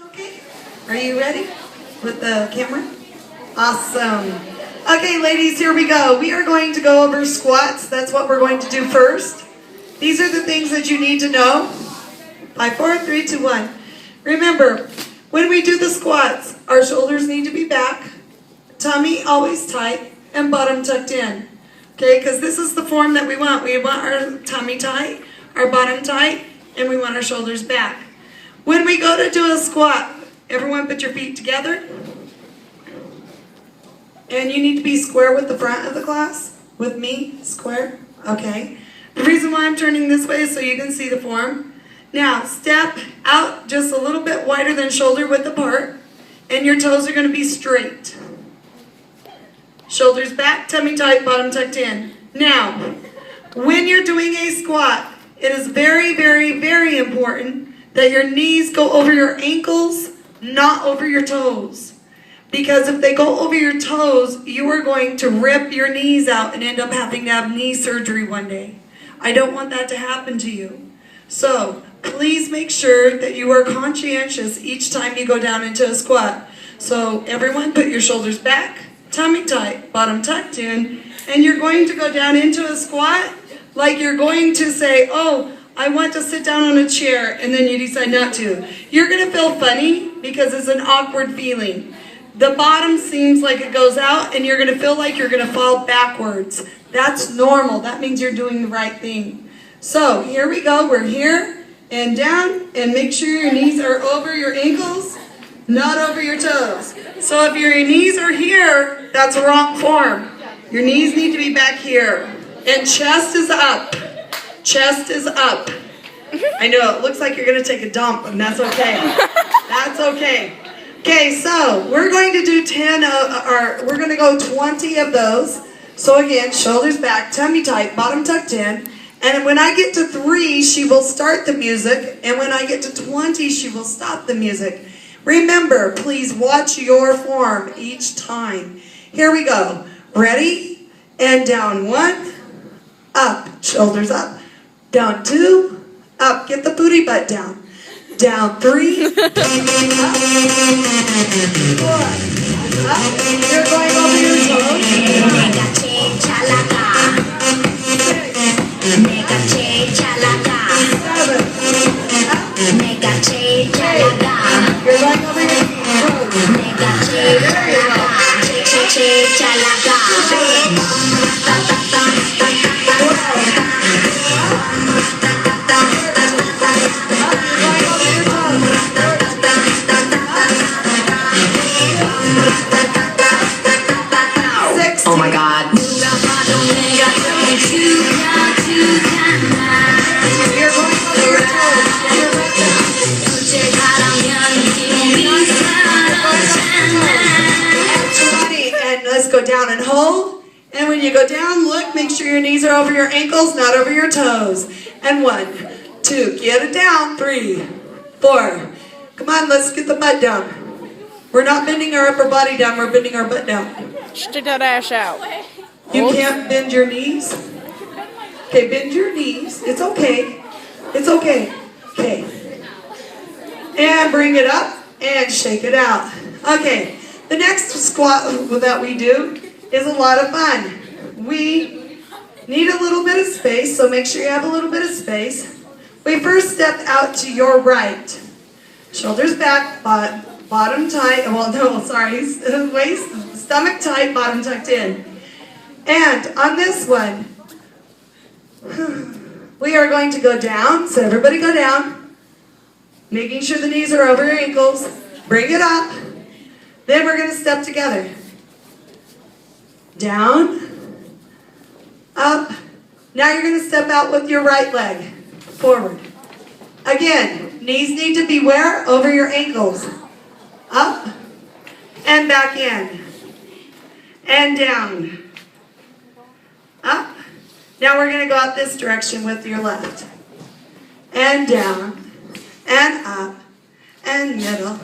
Okay, are you ready with the camera? Awesome. Okay, ladies, here we go. We are going to go over squats. That's what we're going to do first. These are the things that you need to know. 5, 4, 3, 2, 1. Remember, when we do the squats, our shoulders need to be back, tummy always tight, and bottom tucked in. Okay, because this is the form that we want. We want our tummy tight, our bottom tight, and we want our shoulders back. When we go to do a squat, everyone put your feet together. And you need to be square with the front of the class. With me, square. Okay. The reason why I'm turning this way is so you can see the form. Now, step out just a little bit wider than shoulder width apart. And your toes are going to be straight. Shoulders back, tummy tight, bottom tucked in. Now, when you're doing a squat, it is very, very, very important that your knees go over your ankles, not over your toes. Because if they go over your toes, you are going to rip your knees out and end up having to have knee surgery one day. I don't want that to happen to you. So, please make sure that you are conscientious each time you go down into a squat. So, everyone put your shoulders back, tummy tight, bottom tucked in, and you're going to go down into a squat like you're going to say, oh, I want to sit down on a chair, and then you decide not to. You're going to feel funny because it's an awkward feeling. The bottom seems like it goes out, and you're going to feel like you're going to fall backwards. That's normal. That means you're doing the right thing. So here we go. We're here and down, and make sure your knees are over your ankles, not over your toes. So if your knees are here, that's a wrong form. Your knees need to be back here, and chest is up. Chest is up. I know, it looks like you're going to take a dump, and that's okay. That's okay. Okay, so we're going to do 10, we're going to go 20 of those. So again, shoulders back, tummy tight, bottom tucked in. And when I get to 3, she will start the music. And when I get to 20, she will stop the music. Remember, please watch your form each time. Here we go. Ready? And down 1, up, shoulders up. Down 2, up, get the booty butt down. Down 3, up, 4, up. You're going over your toes. 6, 7, up. You're going over your toes. There you go. 6. Oh my God. You're going over your toes. And let's go down and hold. And when you go down, look, make sure your knees are over your ankles, not over your toes. And 1, 2, get it down. 3, 4. Come on, let's get the butt down. We're not bending our upper body down, we're bending our butt down. Stick that ass out. You can't bend your knees. Okay, bend your knees. It's okay. It's okay. Okay. And bring it up and shake it out. Okay, the next squat that we do is a lot of fun. We need a little bit of space, so make sure you have a little bit of space. We first step out to your right. Shoulders back, bottom tight, well no, sorry, waist, stomach tight, bottom tucked in. And on this one, we are going to go down, so everybody go down, making sure the knees are over your ankles, bring it up, then we're going to step together. Down, up, now you're going to step out with your right leg, forward. Again, knees need to be where? Over your ankles. Up, and back in, and down, up. Now we're going to go out this direction with your left, and down, and up, and middle,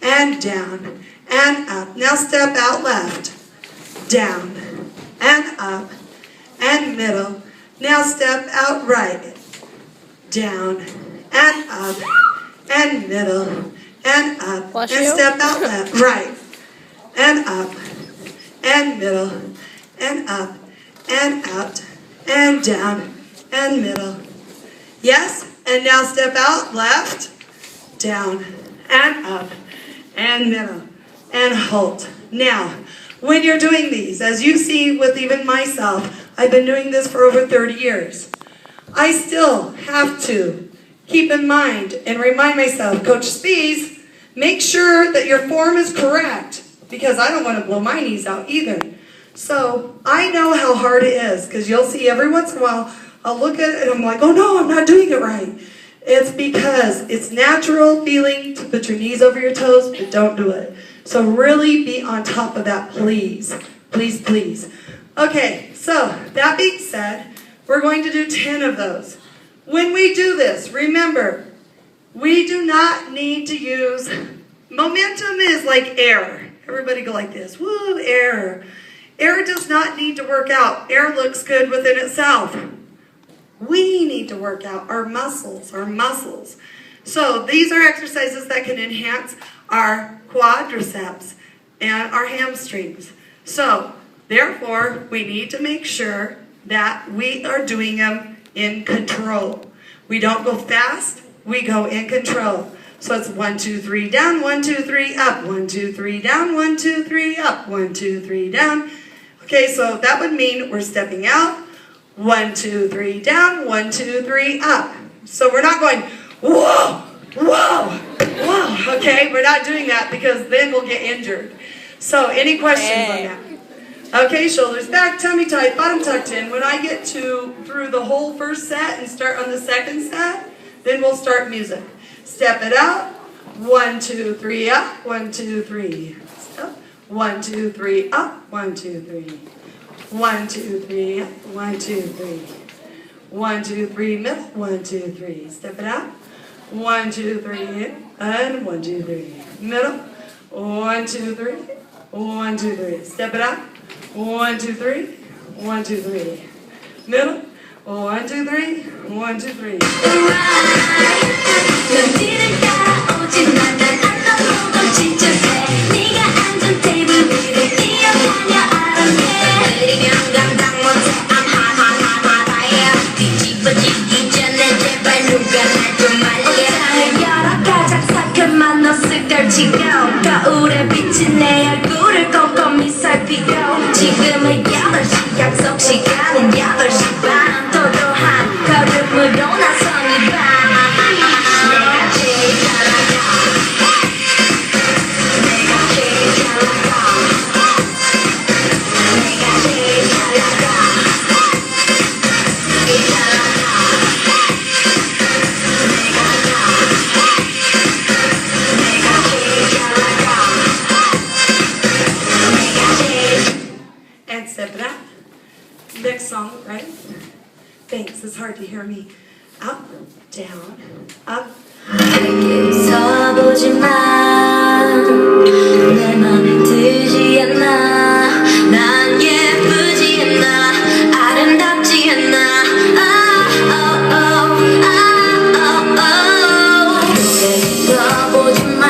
and down, and up. Now step out left, down, and up, and middle. Now step out right, down, and up, and middle. and up, Bless and you. step out left, right, and up, and middle, and up, and out, and down, and middle. Yes, and now step out left, down, and up, and middle, and hold. Now, when you're doing these, as you see with even myself, I've been doing this for over 30 years. I still have to keep in mind and remind myself, Coach Spees, make sure that your form is correct, because I don't want to blow my knees out either. So I know how hard it is, because you'll see every once in a while, I'll look at it and I'm like, oh no, I'm not doing it right. It's because it's natural feeling to put your knees over your toes, but don't do it. So really be on top of that, please. Please, please. Okay, so that being said, we're going to do 10 of those. When we do this, remember, we do not need to use, momentum is like air. Everybody go like this, woo, air. Air does not need to work out. Air looks good within itself. We need to work out our muscles, So these are exercises that can enhance our quadriceps and our hamstrings. So therefore, we need to make sure that we are doing them in control. We don't go fast, we go in control. So it's 1, 2, 3, down, 1, 2, 3, up, 1, 2, 3, down, 1, 2, 3, up, 1, 2, 3, down. Okay, so that would mean we're stepping out, 1, 2, 3, down, 1, 2, 3, up. So we're not going, whoa, whoa, whoa. Okay, we're not doing that because then we'll get injured. So any questions on that? Okay, shoulders back, tummy tight, bottom tucked in. When I get through the whole first set and start on the second set, then we'll start music. Step it out. 1, 2, 3, up. 1, 2, 3. Step. 1, 2, 3, up. 1, 2, 3. 1, 2, 3, up. 1, 2, 3. 1, 2, 3, middle. 1, 2, 3. Step it out. 1, 2, 3, and 1, 2, 3. Middle. 1, 2, 3. 1, 2, 3. Step it out. 1, 2, 3. 1, 2, 3. Middle. 1, 2, 3. 1, 2, 3. 거울에 비친 내 얼굴을 꼼꼼히 살피고 지금은 8시 약속 시간은 8시 반 도도한 걸음으로 나선 이 밤 내가 제일 잘 나가 내가 제일 잘 나가 내가 제일 잘 나가 제일 잘 나가 And step it out. Next song, right? Thanks, it's hard to hear me. Up, down, up. 서보지만 내 맘에 들지 않나 난 예쁘지 않나 아름답지 않나 노래 들어보지만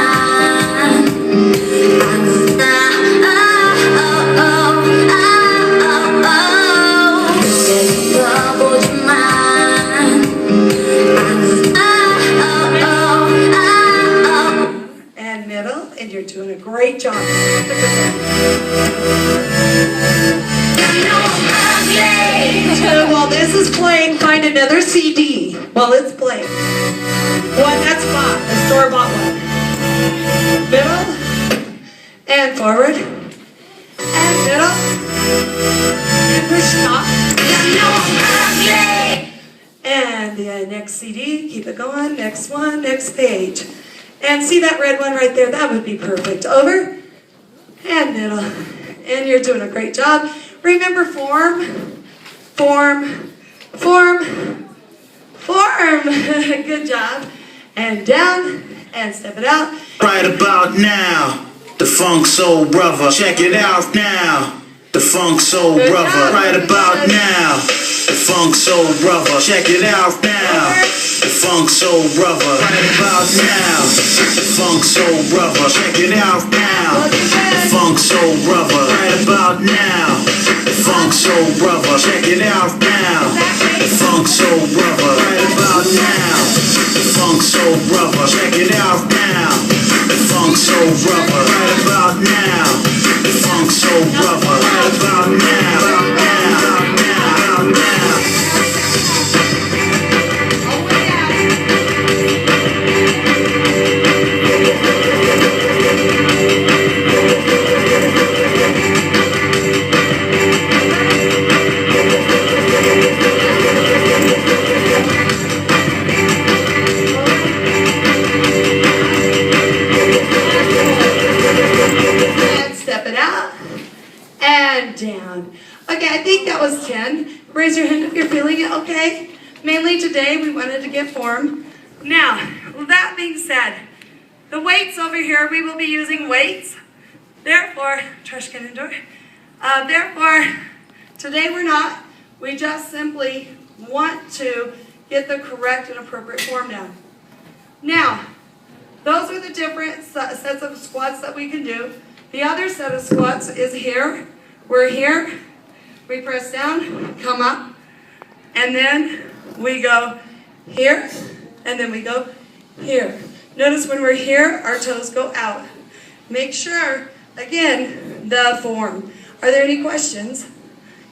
아무나 노래 들어보지만 And middle, and you're doing a great job. While this is playing, find another CD while it's playing. One that's bought, a store-bought one. Middle, and forward, and middle, and push stop. And the next CD, keep it going, next one, next page. And see that red one right there? That would be perfect. Over, and middle. And you're doing a great job. Remember form, form, form, form. Good job. And down, and step it out. Right about now, the Funk Soul Brother. Check it out now, the Funk Soul Good Brother. job. Right about now, the Funk Soul Brother. Check it out now. Over. The Funk Soul Brother. Right about now. The Funk Soul Brother. Check it out now. The Funk Soul Brother. Right about now. The Funk Soul Brother. Check it out now. The Funk Soul Brother. Right about now. The Funk Soul Brother. Check it out now. The Funk Soul Brother. Right about now. The Funk Soul Brother. Right about now. Down. Okay, I think that was 10. Raise your hand if you're feeling it, okay? Mainly today we wanted to get form. Now, that being said, the weights over here, we will be using weights. Therefore, trash can indoor. Therefore, today we're not. We just simply want to get the correct and appropriate form down. Now, those are the different sets of squats that we can do. The other set of squats is here. We're here, we press down, come up, and then we go here, and then we go here. Notice when we're here, our toes go out. Make sure, again, the form. Are there any questions?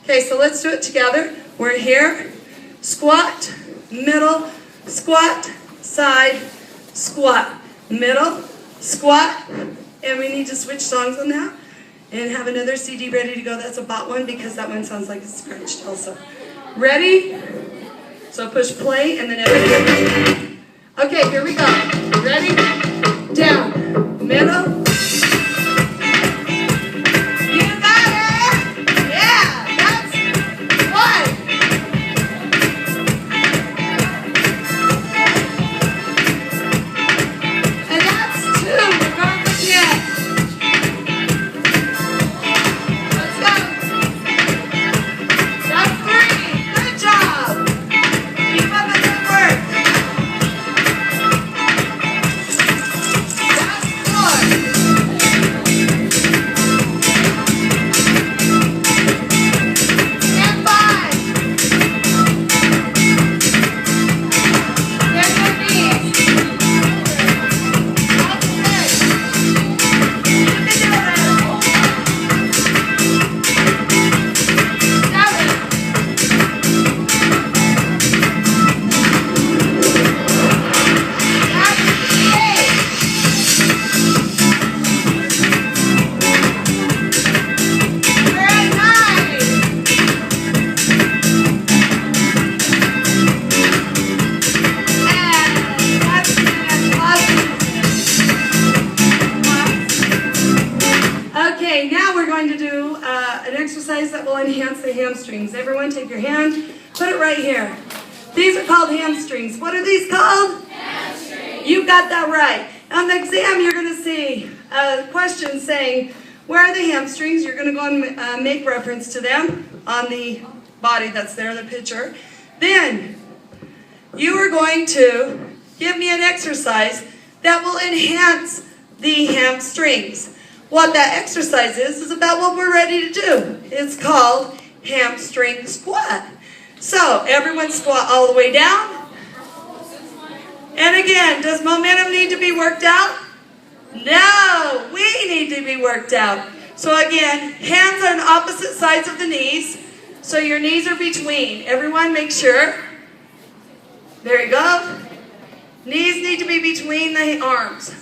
Okay, so let's do it together. We're here, squat, middle, squat, side, squat, middle, squat, and we need to switch songs on that. And have another CD ready to go. That's a bot one because that one sounds like it's scratched also. Ready? So push play and then everything. Okay, here we go. Ready? Down. Middle. You got it! Yeah, that's one. And that's two. We're going for 10. That will enhance the hamstrings. Everyone take your hand, put it right here. These are called hamstrings. What are these called? Hamstrings. You got that right. On the exam, you're going to see a question saying, where are the hamstrings? You're going to go and make reference to them on the body that's there in the picture. Then, you are going to give me an exercise that will enhance the hamstrings. What that exercise is about what we're ready to do. It's called hamstring squat. So, everyone squat all the way down. And again, does momentum need to be worked out? No, we need to be worked out. So again, hands on opposite sides of the knees. So your knees are between. Everyone make sure. There you go. Knees need to be between the arms.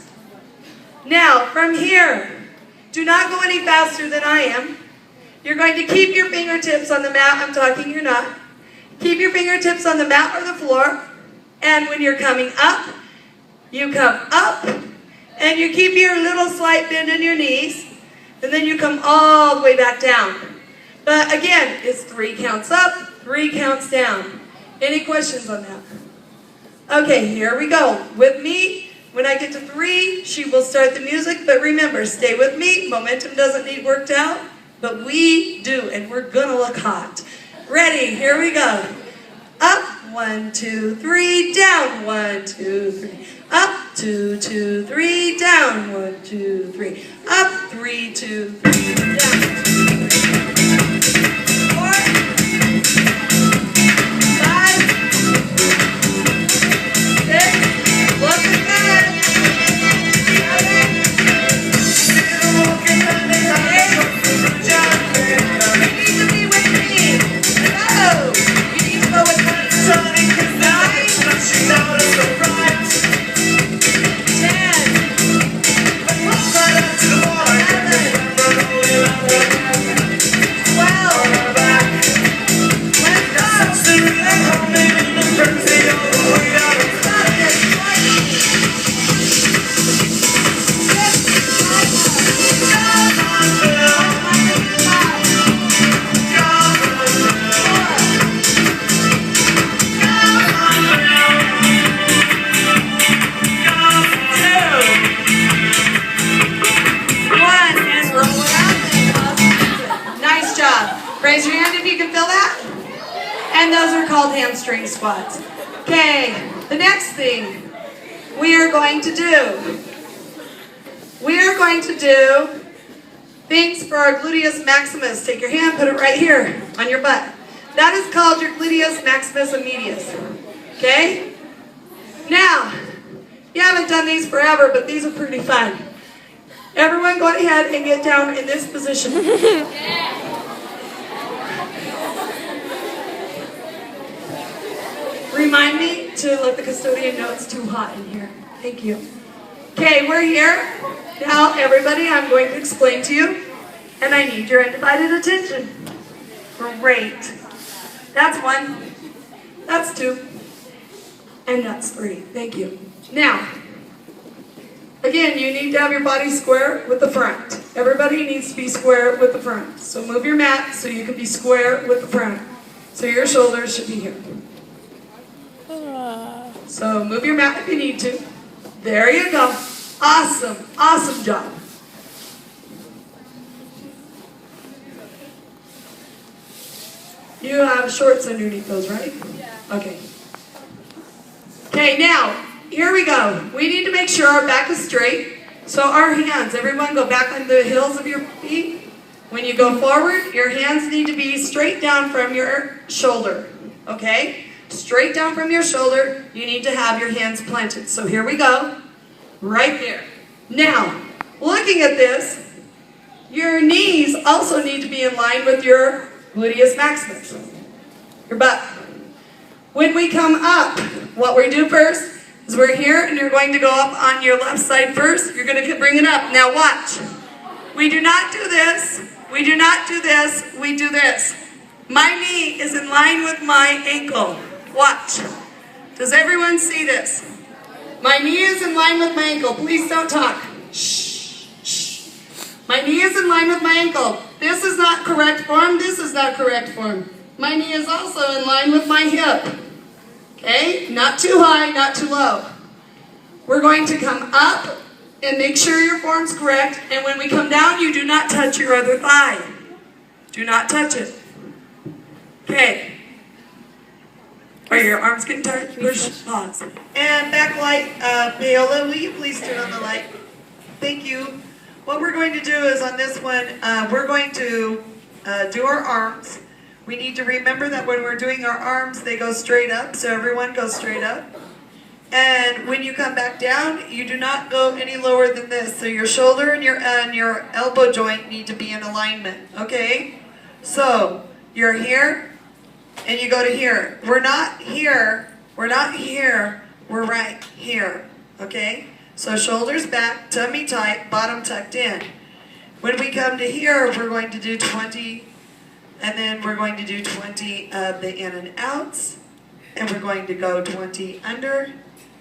Now, from here, do not go any faster than I am. You're going to keep your fingertips on the mat. I'm talking, you're not. Keep your fingertips on the mat or the floor. And when you're coming up, you come up. And you keep your little slight bend in your knees. And then you come all the way back down. But again, it's 3 counts up, 3 counts down. Any questions on that? Okay, here we go. With me, when I get to 3, she will start the music. But remember, stay with me. Momentum doesn't need worked out. But we do, and we're going to look hot. Ready, here we go. Up, 1, 2, 3, down, 1, 2, 3, up, 2, 2, 3, down, 1, 2, 3, up, 3, 2, 3, down, 2, 3, 4, 5, 6, looking good, 7, 8, you need to be with me, hello, you need to go with me. 9, 10, Raise your hand if you can feel that. And those are called hamstring squats. Okay, the next thing we are going to do things for our gluteus maximus. Take your hand, put it right here on your butt. That is called your gluteus maximus and medius. Okay? Now, you haven't done these forever, but these are pretty fun. Everyone go ahead and get down in this position. Remind me to let the custodian know it's too hot in here. Thank you. Okay, we're here. Now, everybody, I'm going to explain to you, and I need your undivided attention. Great. That's 1. That's 2. And that's 3. Thank you. Now, again, you need to have your body square with the front. Everybody needs to be square with the front. So move your mat so you can be square with the front. So your shoulders should be here. So move your mat if you need to. There you go. Awesome. Awesome job. You have shorts underneath those, right? Yeah. Okay. Okay, now, here we go. We need to make sure our back is straight. So our hands, everyone go back on the heels of your feet. When you go forward, your hands need to be straight down from your shoulder. Okay? Straight down from your shoulder, you need to have your hands planted. So here we go, right there. Now, looking at this, your knees also need to be in line with your gluteus maximus, your butt. When we come up, what we do first is we're here and you're going to go up on your left side first. You're going to bring it up. Now watch. We do not do this. We do not do this. We do this. My knee is in line with my ankle. Watch. Does everyone see this? My knee is in line with my ankle. Please don't talk. Shh. Shh. My knee is in line with my ankle. This is not correct form. This is not correct form. My knee is also in line with my hip. Okay? Not too high, not too low. We're going to come up and make sure your form's correct. And when we come down, you do not touch your other thigh. Do not touch it. Okay. Are your arms getting tired? Push, pause. And backlight, Paola, will you please turn on the light? Thank you. What we're going to do is on this one, we're going to do our arms. We need to remember that when we're doing our arms, they go straight up. So everyone goes straight up. And when you come back down, you do not go any lower than this. So your shoulder and your elbow joint need to be in alignment. Okay? So you're here. And you go to here. We're not here. We're not here. We're right here. Okay? So shoulders back, tummy tight, bottom tucked in. When we come to here, we're going to do 20, and then we're going to do 20 of the in and outs, and we're going to go 20 under,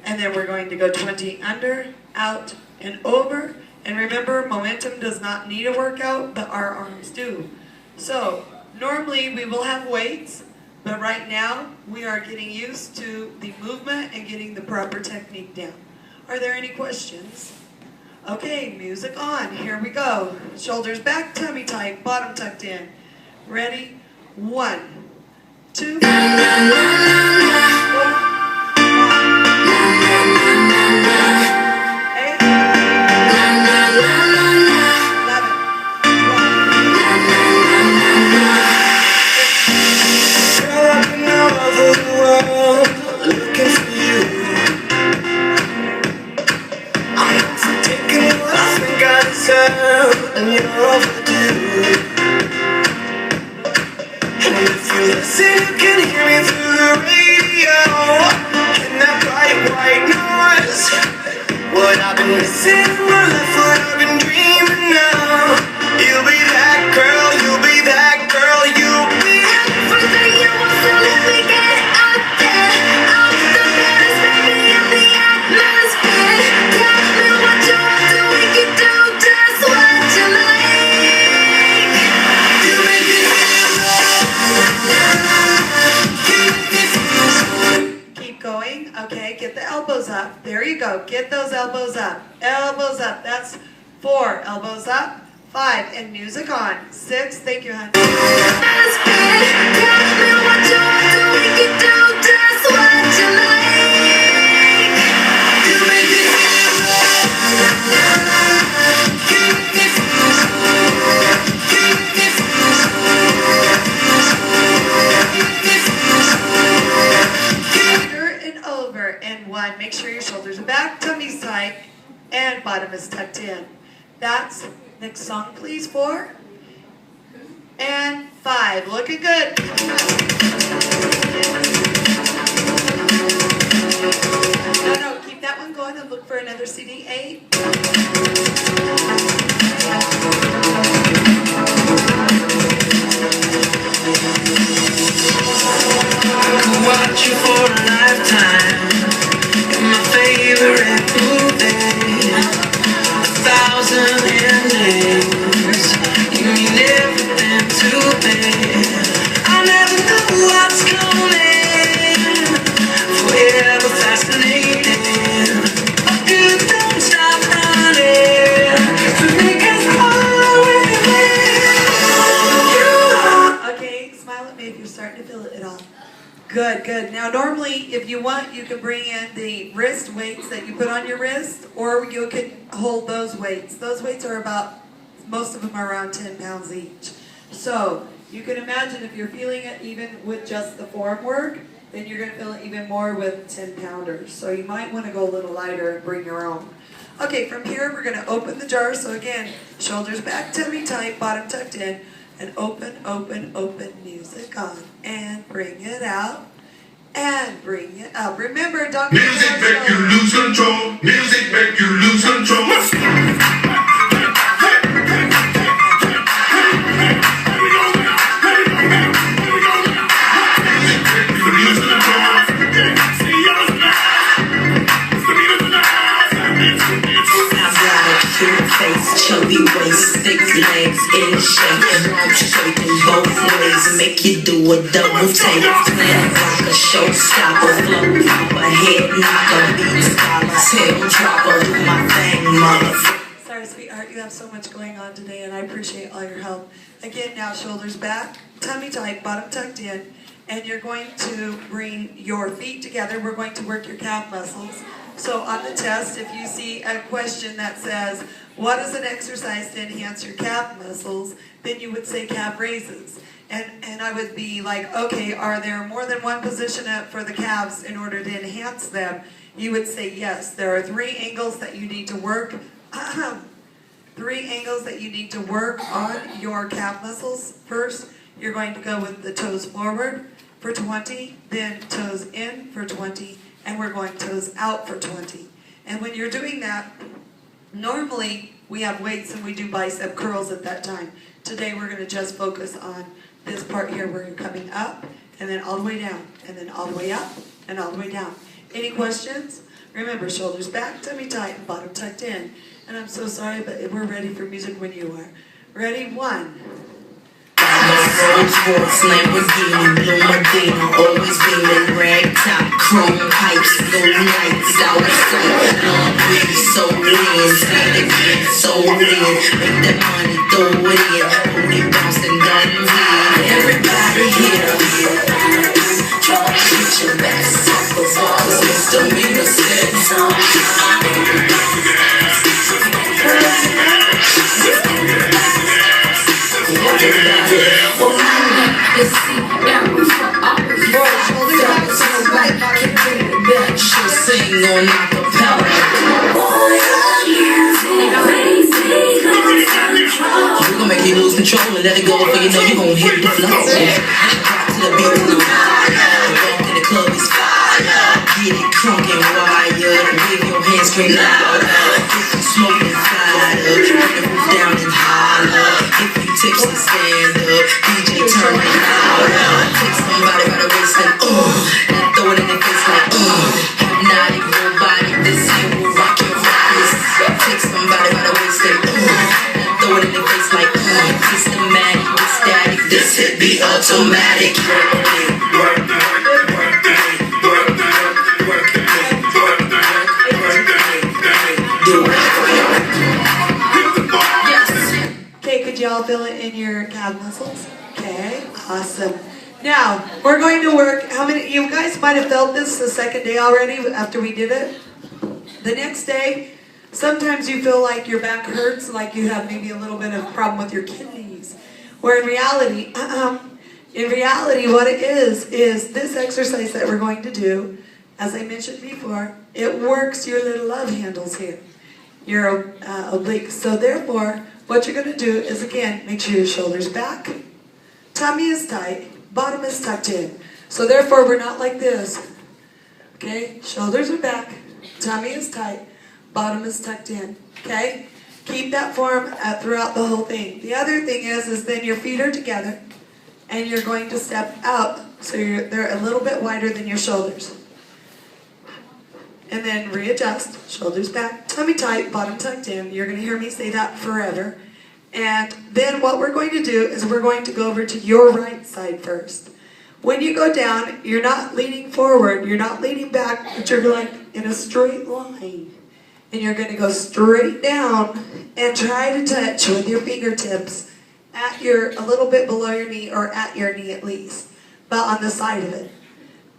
and then we're going to go 20 under, out, and over. And remember, momentum does not need a workout, but our arms do. So normally we will have weights, but right now we are getting used to the movement and getting the proper technique down. Are there any questions? Okay, music on. Here we go. Shoulders back, tummy tight, bottom tucked in. Ready? 1, 2. Okay, get the elbows up. There you go. Get those elbows up. Elbows up. That's 4. Elbows up. 5. And music on. 6. Thank you, hon. And 1. Make sure your shoulders are back, tummy's tight, and bottom is tucked in. That's next song, please. 4 and 5. Looking good. No, keep that one going and look for another CD. 8. I could watch you for a lifetime. You're my favorite movie. 1,000 endings. You mean everything to me. I never know what's coming. Forever fascinating. But good don't stop running. So make us all with you. Okay, smile at me if you're starting to feel it at all. Good, good. Now, normally, if you want, you can bring in the wrist weights that you put on your wrist, or you can hold those weights. Those weights are about, most of them are around 10 pounds each. So, you can imagine if you're feeling it even with just the form work, then you're going to feel it even more with 10-pounders. So, you might want to go a little lighter and bring your own. Okay, from here, we're going to open the jar. So, again, shoulders back, tummy tight, bottom tucked in. And open, open, open, music on. And bring it out. And bring it up. Remember, don't get music make you lose control. Music make you lose control. Chubby waist, thick legs, in shape, arms shaking both ways, make you do a double take. Plan like a showstopper, flow popper, head knocker, beat scholar, tail dropper, do my thing, motherfucker. Sorry, sweetheart, you have so much going on today, and I appreciate all your help. Again, now shoulders back, tummy tight, bottom tucked in, and you're going to bring your feet together. We're going to work your calf muscles. So on the test, if you see a question that says, what is an exercise to enhance your calf muscles, then you would say calf raises. And I would be like, okay, are there more than one position for the calves in order to enhance them? You would say yes. There are 3 angles that you need to work. 3 angles that you need to work on your calf muscles. First, you're going to go with the toes forward for 20, then toes in for 20, and we're going toes out for 20. And when you're doing that, normally we have weights and we do bicep curls at that time. Today we're going to just focus on this part here where you're coming up, and then all the way down, and then all the way up, and all the way down. Any questions? Remember, shoulders back, tummy tight, and bottom tucked in. And I'm so sorry, but we're ready for music when you are. Ready? 1. Rolls Royce, Lamborghini, Blue Medina, always beaming, rag top, chrome pipes, no lights, out of sight, long pretty, so lean, say it again, so lean, make that money, throw it in, booty bouncing, don't lean, everybody here, get your best off the walls, misdemeanor said so. She'll sing on acapella. We're gonna make you lose control and let it go before you know you're gonna hit the floor. Rock to the beat and walk in the club is fire. Get it crunk and wired. Wave your hands scream louder. If you smoking fire, bring the roof down and holler. If you tipsy, stand up. DJ turn it louder. Take somebody by the waist and then throw it in their face like hypnotic robotic. This here will rock your bodies. Take somebody by the waist and throw it in their face like systematic, ecstatic. This hit be automatic. Work the feel it in your calf muscles? Okay, awesome. Now, we're going to work, how many, you guys might have felt this the second day already after we did it. The next day, sometimes you feel like your back hurts, like you have maybe a little bit of problem with your kidneys. Where in reality, what it is this exercise that we're going to do, as I mentioned before, it works your little love handles here, your obliques. So therefore, what you're going to do is, again, make sure your shoulders back, tummy is tight, bottom is tucked in. So therefore, we're not like this. Okay, shoulders are back, tummy is tight, bottom is tucked in. Okay, keep that form throughout the whole thing. The other thing is then your feet are together, and you're going to step out so they're a little bit wider than your shoulders. And then readjust, shoulders back, tummy tight, bottom tucked in. You're going to hear me say that forever. And then what we're going to do is we're going to go over to your right side first. When you go down, you're not leaning forward, you're not leaning back, but you're like in a straight line. And you're going to go straight down and try to touch with your fingertips at a little bit below your knee, or at your knee at least, but on the side of it.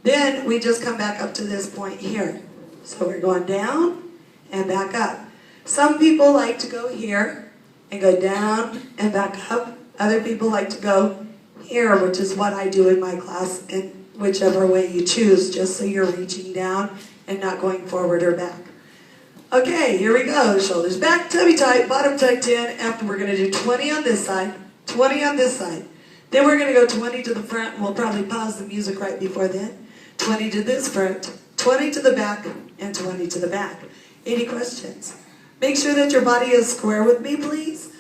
Then we just come back up to this point here. So we're going down and back up. Some people like to go here and go down and back up. Other people like to go here, which is what I do in my class, in whichever way you choose, just so you're reaching down and not going forward or back. Okay, here we go. Shoulders back, tummy tight, bottom tucked in. After we're going to do 20 on this side, 20 on this side. Then we're going to go 20 to the front, and we'll probably pause the music right before then. 20 to this front, 20 to the back, and 20 to the back. Any questions? Make sure that your body is square with me, please.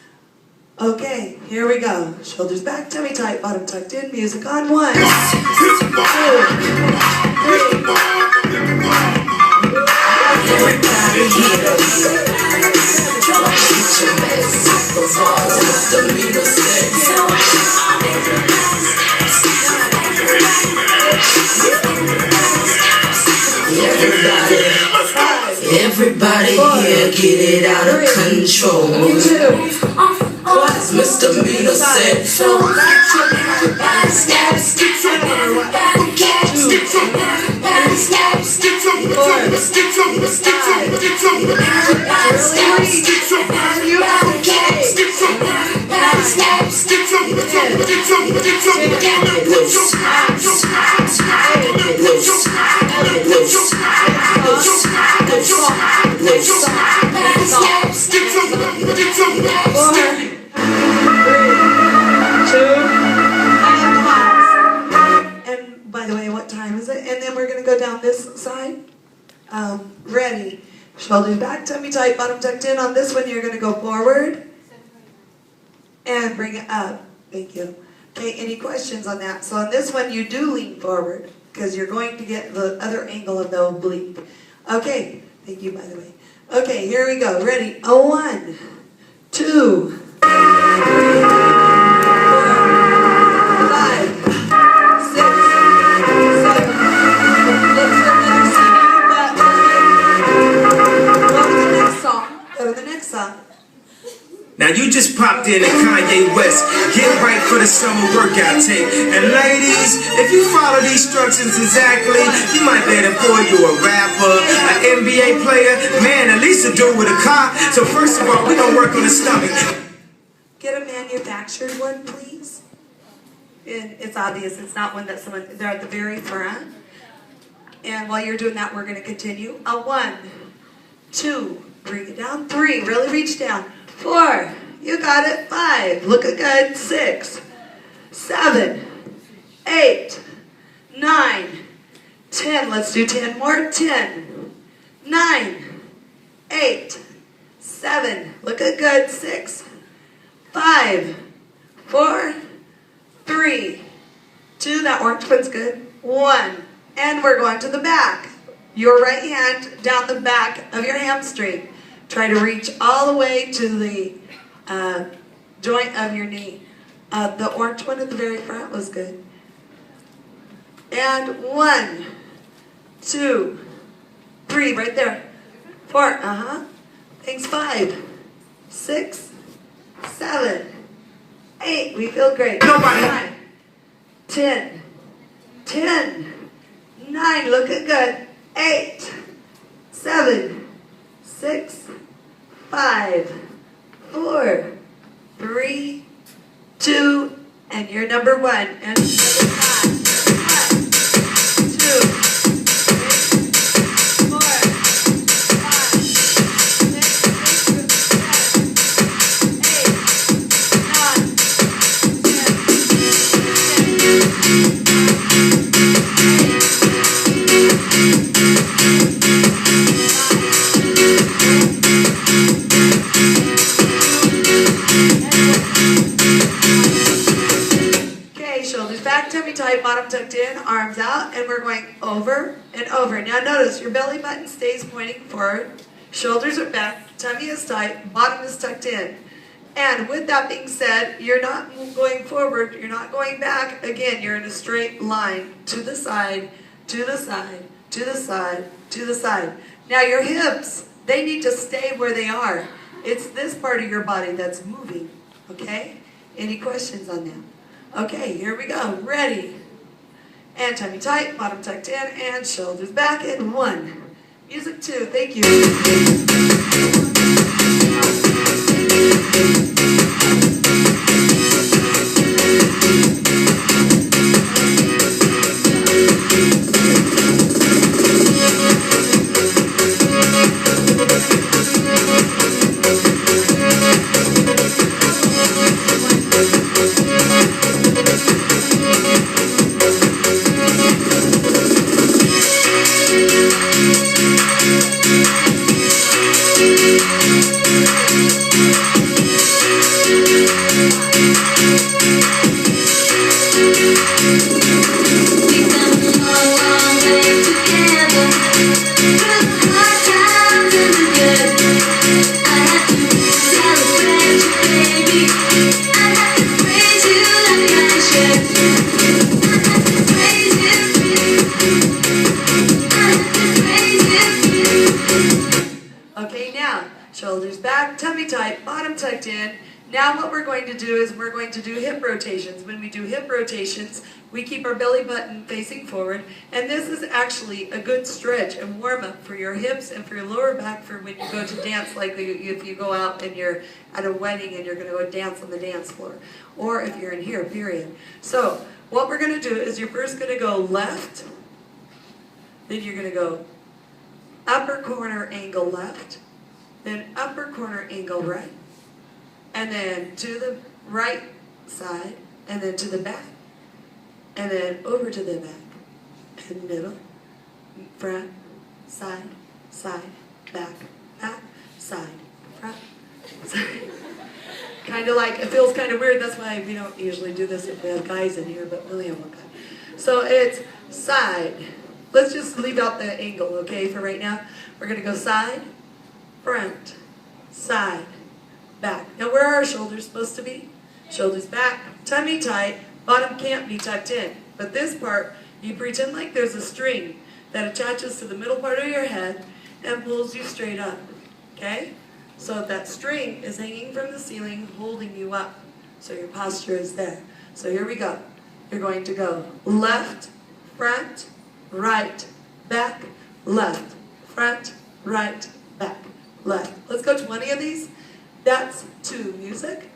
Okay, here we go. Shoulders back, tummy tight, bottom tucked in, music on. 1, 2, 3. Everybody get up. Get your mess up the walls, misdemeanor sex. Everybody here get it out of control. It's misdemeanor sex. Everybody snaps, get up, everybody catch, get up, everybody snaps, get up, everybody snaps, get up, everybody catch, get up, everybody snaps, get up, And by the way, what time is it? And then we're going to go down this side. Ready. Shoulders back, tummy tight, bottom tucked in. On this one, you're going to go forward and bring it up. Thank you. Okay, any questions on that? So on this one, you do lean forward because you're going to get the other angle of the oblique. Okay, thank you, by the way. Okay, here we go. Ready? 1, 2, 3, 4, 5, 6, 7. Look for another seat in your butt. Go to the next song. Go to the next song. Now you just popped in at Kanye West. Get right for the summer workout tape. And ladies, if you follow these instructions exactly, you might be able to boy you a rapper, an NBA player, man, at least a dude with a car. So first of all, we're gonna work on the stomach. Get a manufactured one, please. And it's obvious it's not one that they're at the very front. And while you're doing that, we're gonna continue. 1, 2, bring it down. 3, really reach down. 4, you got it. 5, look good. 6, 7, 8, 9, 10. Let's do 10 more. 10, 9, 8, 7, look good. 6, 5, 4, 3, 2. That orange one's good. 1, and we're going to the back. Your right hand down the back of your hamstring. Try to reach all the way to the joint of your knee. The orange one at the very front was good. And 1, 2, 3, right there. 4, thanks. 5, 6, 7, 8. We feel great. Nobody. 9, 10, 10, 9. Looking good. 8, 7, 6, 5, 4, 3, 2, and you're number 1. And number 5. 1, 2, 3, 4, 5, 6, 7, 8, 9, 10. Okay, shoulders back, tummy tight, bottom tucked in, arms out, and we're going over and over. Now notice your belly button stays pointing forward, shoulders are back, tummy is tight, bottom is tucked in. And with that being said, you're not going forward, you're not going back. Again, you're in a straight line to the side, to the side, to the side, to the side. Now your hips, they need to stay where they are. It's this part of your body that's moving, okay? Any questions on that? Okay, here we go. Ready. And tummy tight, bottom tucked in, and shoulders back in 1. Music 2, thank you. Okay, now, shoulders back, tummy tight, bottom tucked in. Now what we're going to do is we're going to do hip rotations. When we do hip rotations, we keep our belly button facing forward. And this is actually a good stretch and warm up for your hips and for your lower back for when you go to dance, like if you go out and you're at a wedding and you're going to go dance on the dance floor. Or if you're in here, period. So what we're going to do is you're first going to go left. Then you're going to go upper corner angle left. Then upper corner angle right. And then to the right side, and then to the back, and then over to the back, and middle, front, side, side, back, back, side, front, side. Kind of like, it feels kind of weird, that's why we don't usually do this if we have guys in here, but we only have one guy. So it's side. Let's just leave out the angle, okay, for right now. We're going to go side, front, side, back. Now where are our shoulders supposed to be? Shoulders back, tummy tight, bottom can't be tucked in. But this part, you pretend like there's a string that attaches to the middle part of your head and pulls you straight up. Okay? So that string is hanging from the ceiling, holding you up. So your posture is there. So here we go. You're going to go left, front, right, back, left, front, right, back, left. Let's go 20 of these. That's 2. Music.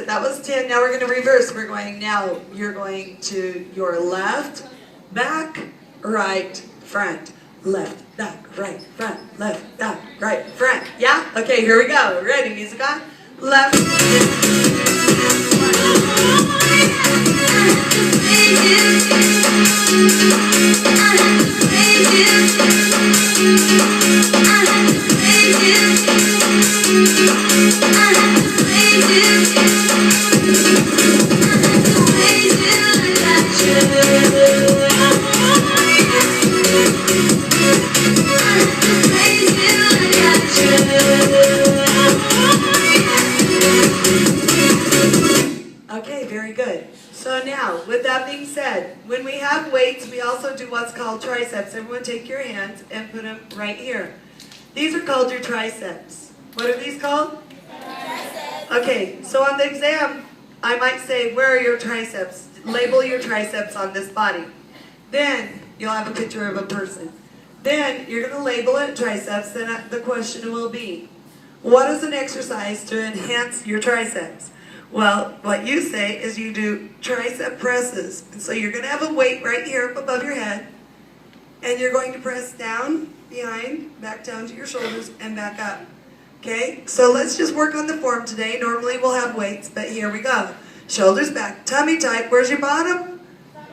That was 10. Now we're going to reverse. We're going now. You're going to your left, back, right, front, left, back, right, front, left, back, right, front. Yeah? Okay, here we go. Ready? Music on. Left. I do what's called triceps. Everyone take your hands and put them right here. These are called your triceps. What are these called? Triceps. Okay, so on the exam, I might say, where are your triceps? Label your triceps on this body. Then you'll have a picture of a person. Then you're going to label it triceps. Then the question will be, what is an exercise to enhance your triceps? Well, what you say is you do tricep presses. And so you're going to have a weight right here up above your head. And you're going to press down, behind, back down to your shoulders, and back up. Okay? So let's just work on the form today. Normally we'll have weights, but here we go. Shoulders back, tummy tight. Where's your bottom?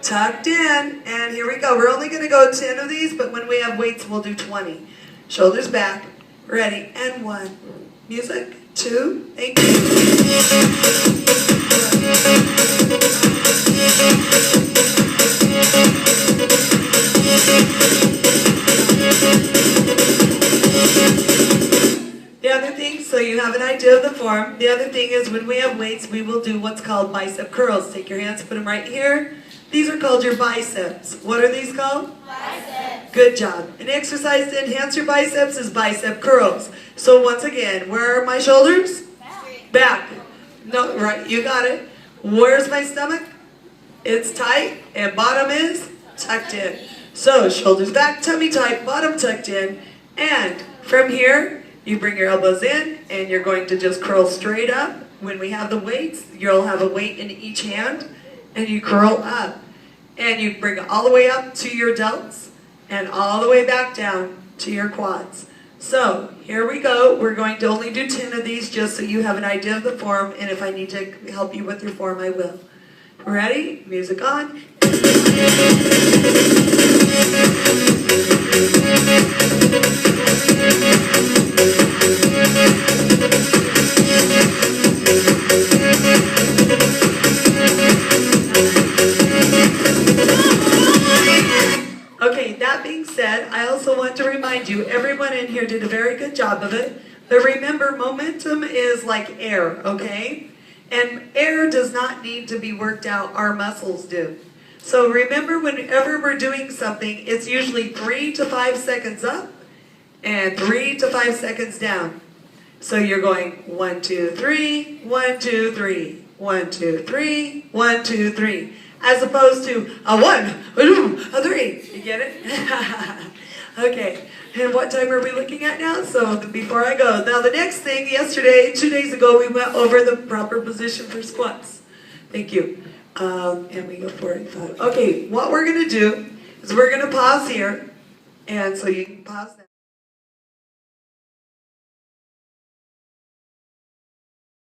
Tucked in. And here we go. We're only going to go 10 of these, but when we have weights, we'll do 20. Shoulders back. Ready. And 1. Music. 2. Thank you. The other thing, so you have an idea of the form. The other thing is when we have weights, we will do what's called bicep curls. Take your hands, put them right here. These are called your biceps. What are these called? Biceps. Good job. An exercise to enhance your biceps is bicep curls. So once again, where are my shoulders? Back. No, right, you got it. Where's my stomach? It's tight, and bottom is tucked in. So shoulders back, tummy tight, bottom tucked in, and from here, you bring your elbows in, and you're going to just curl straight up. When we have the weights, you'll have a weight in each hand, and you curl up. And you bring it all the way up to your delts, and all the way back down to your quads. So, here we go. We're going to only do 10 of these just so you have an idea of the form, and if I need to help you with your form, I will. Ready? Music on. Okay, that being said, I also want to remind you, everyone in here did a very good job of it. But remember, momentum is like air, okay? And air does not need to be worked out, our muscles do. So remember, whenever we're doing something, it's usually 3 to 5 seconds up and 3 to 5 seconds down. So you're going 1, 2, 3, 1, 2, 3, 1, 2, 3, 1, 2, 3. As opposed to a 1, a 2, a 3. You get it? Okay. And what time are we looking at now? So before I go. Now the next thing, yesterday, 2 days ago, we went over the proper position for squats. Thank you. And we go 45. Okay, what we're going to do is we're going to pause here. And so you can pause now.